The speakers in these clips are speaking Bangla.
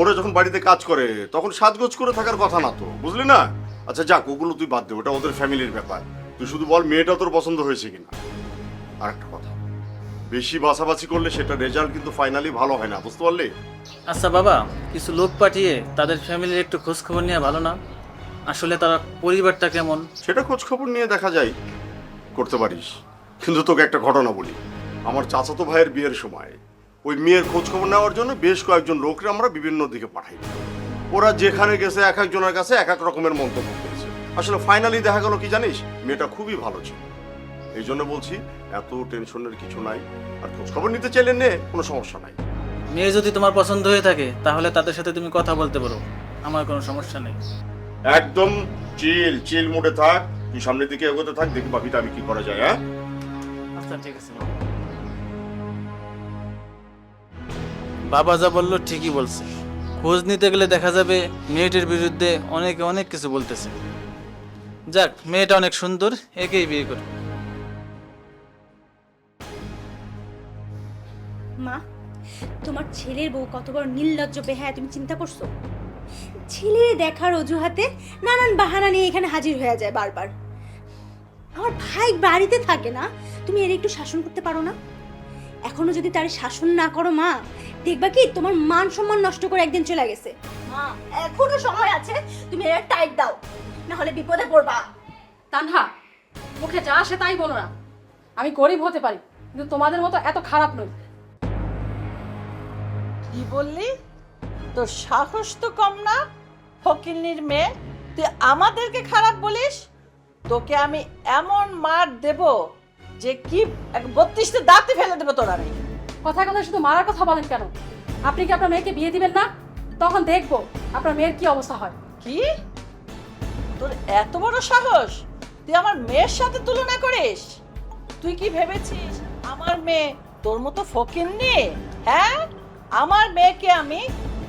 ওরা যখন বাড়িতে কাজ করে তখন সাজগোজ করে থাকার কথা না তো, বুঝলি না? আচ্ছা যাক, ওগুলো তুই বাদ দে, ওটা ওদের ফ্যামিলির ব্যাপার। তুই শুধু বল মেয়েটা তোর পছন্দ হয়েছে কিনা। আর একটা কথা, বেশি বাছাবাছি করলে সেটা রেজাল্ট কিন্তু ফাইনালি ভালো হয় না, বুঝতে পারলি? আচ্ছা বাবা, কিছু লোক পাঠিয়ে তাদের ফ্যামিলির একটু খোঁজ খবর নেওয়া ভালো না? আসলে তারা পরিবারটা কেমন সেটা খোঁজ খবর নিয়ে দেখা যায়, করতে পারিস। কিন্তু তোকে একটা ঘটনা বলি, আমার চাচাতো ভাইয়ের বিয়ের সময় ওই মেয়ের খোঁজ খবর নেওয়ার জন্য বেশ কয়েকজন লোককে আমরা বিভিন্ন দিকে পাঠাই। ওরা যেখানে গেছে এক একজনের কাছে এক এক রকমের মন্তব্য করেছে। আসলে ফাইনালি দেখা গেল কি জানিস, মেয়েটা খুবই ভালো ছিল। এই জন্য বলছি এত টেনশনের কিছু নাই, আর খোঁজ খবর নিতে চাইলে নে, কোনো সমস্যা নাই। মেয়ে যদি তোমার পছন্দ হয়ে থাকে তাহলে তাদের সাথে তুমি কথা বলতে পারো, আমার কোনো সমস্যা নেই। একদম চিল চিল মুডে থাক, তুই সামনের দিকে এগোতে থাক, দেখি বাকিটা আমি কি করা যায়। হ্যাঁ আচ্ছা ঠিক আছে বাবা। বাবা যা বললো ঠিকই বলছে, খোঁজ নিতে গেলে দেখা যাবে মেয়েটির বিরুদ্ধে অনেকে অনেক কিছু বলতেছে। যাক, মেয়েটা অনেক সুন্দর, একেই বিয়ে করো। মা, তোমার ছেলের বউ কত বড় নির্লজ্জ বেহায়া তুমি চিন্তা করছো? ছেলে দেখার অজুহাতে নানান বাহানা নিয়ে এখানে হাজির হয়ে যায় বারবার। আমার ভাই বাড়িতে থাকে না, তুমি এর একটু শাসন করতে পারো না? এখনো যদি তার শাসন না করো মা, দেখবা কি তোমার মান সম্মান নষ্ট করে একদিন চলে গেছে। মা, এখনো সময় আছে, তুমি এর টাইট দাও, না হলে বিপদে পড়বা। তানহা, মুখে যা আসে তাই বলো না। আমি গরিব হতে পারি, কিন্তু তোমাদের মতো এত খারাপ নই। কি বললি? তোর সাহস তো কম না, ফকিন্নির মেয়ে, তুই আমাদেরকে খারাপ বলিস? তোকে আমি এমন মার দেব যে কি 32টা দাঁতে ফেলে দেবো তোর আমি। কথায় কথায় শুধু মারার কথা বলেন কেন? আপনি কি আপনার মেয়েকে বিয়ে দিবেন না? তখন দেখবো আপনার মেয়ের কি অবস্থা হয়। কি তোর এত বড় সাহস, তুই আমার মেয়ের সাথে তুলনা করিস? তুই কি ভেবেছিস আমার মেয়ে তোর মতো ফকিন্নি? হ্যাঁ, আমার মেয়েকে আমি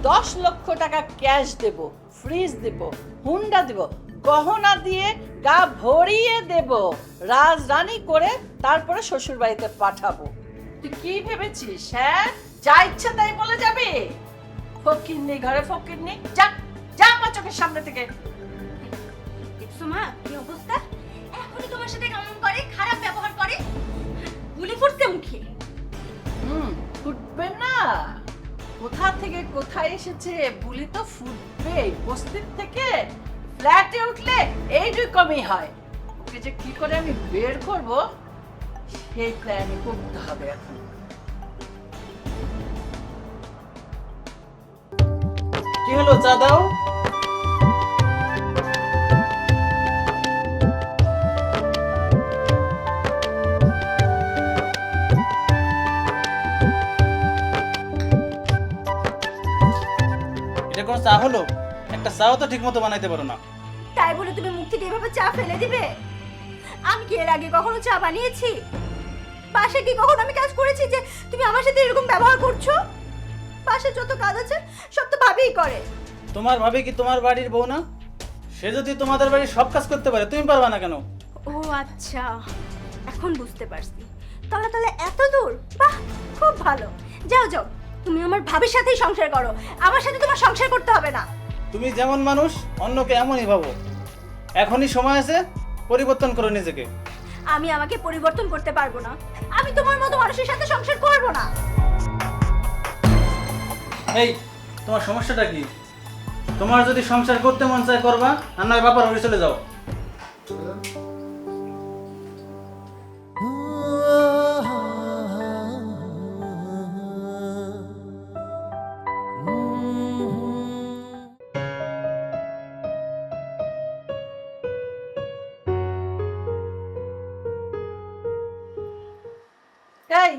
10 লক্ষ টাকা ক্যাশ দেব, ফ্রিজ দেব, হুন্ডা দেব, গহনা দিয়ে গা ভরিয়ে দেব, রাজরানী করে তারপরে শ্বশুর বাড়িতে পাঠাবো। তুই কি ভেবেছিস? হ্যাঁ, যা ইচ্ছা তাই বলে যাবি? ফকিন্নি ঘরে ফকিন্নি, যা যা আমার চোখের সামনে থেকে। দেখছো মা কি অবস্থা? এখনই তোমার সাথে কেমন করে, খারাপ ব্যবহার করে, গুলি ফুটছে মুখে। ফুটবে না? কোথা থেকে কোথায় এসেছে, বুলি তো ফুটবে। বস্তির থেকে ফ্ল্যাটে উঠলে এইরকমই হয়। ওকে যে কি করে আমি বের করব সেই প্ল্যানই করতে হবে এখন। কি হলো, চা দাও। এটা কোনো চা হলো? একটা চাও তো ঠিক মতো বানাইতে পারো না। তাই বলে তুমি মুখ থেকে এভাবে চা ফেলে দিবে? আমি কি এর আগে কখনো চা বানিয়েছি? পাশে কি কখনো আমি কাজ করেছি যে তুমি আমার সাথে এরকম ব্যবহার করছো? পাশে যত কাজ আছে সব তো ভাবিই করে। তোমার ভাবি কি তোমার বাড়ির বউ না? সে যদি তোমাদের বাড়ির সব কাজ করতে পারে, তুমি পারবা না কেন? ও আচ্ছা, এখন বুঝতে পারছি। তাহলে তাহলে এত দূর, বাহ খুব ভালো। যাও যাও, তুমি আমার ভাবির সাথেই সংসার করো, আমার সাথে তোমার সংসার করতে হবে না। তুমি যেমন মানুষ অন্যকে এমনই ভাবো। এখনই সময় আছে, পরিবর্তন করো নিজেকে। আমি আমাকে পরিবর্তন করতে পারবো না, আমি তোমার মতো মানুষের সাথে সংসার করবো না। এই, তোমার সমস্যাটা কি? তোমার যদি সংসার করতে মন চায় করবা, আর নয় বাবার বাড়ি চলে যাও। এই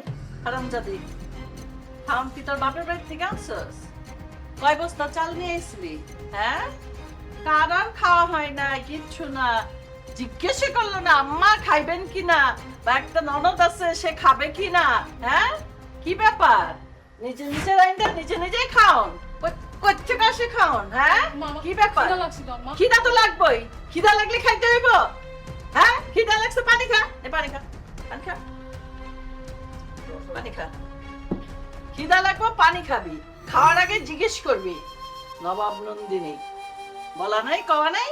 হারামজাদি, খাম কি তোর বাপের বাড়ি থেকে আনছস? কয় বস্তা চাল নিয়ে এসলি? হ্যাঁ, কার আর খাওয়া হয় না, কিচ্ছু না। জিজ্ঞেস করলো না আম্মা খাইবেন কিনা, বা একটা ননদ আছে সে খাবে কিনা? হ্যাঁ, কি ব্যাপার? নিজে নিজে রাইন্দা নিজে নিজেই খাওন, কোথেকে আসে খাওন? হ্যাঁ, কি ব্যাপার? খিদা লাগছিল আম্মা। খিদা তো লাগবেই, খিদা লাগলে খাইতে হইব। হ্যাঁ, খিদা লাগছে, পানি খা, পানি খা, পানি খা, পানি খা। খিদা লাগবে, পানি খাবি। খাওয়ার আগে জিজ্ঞেস করবি নবাব নন্দিনী বলা নাই কওয়া নাই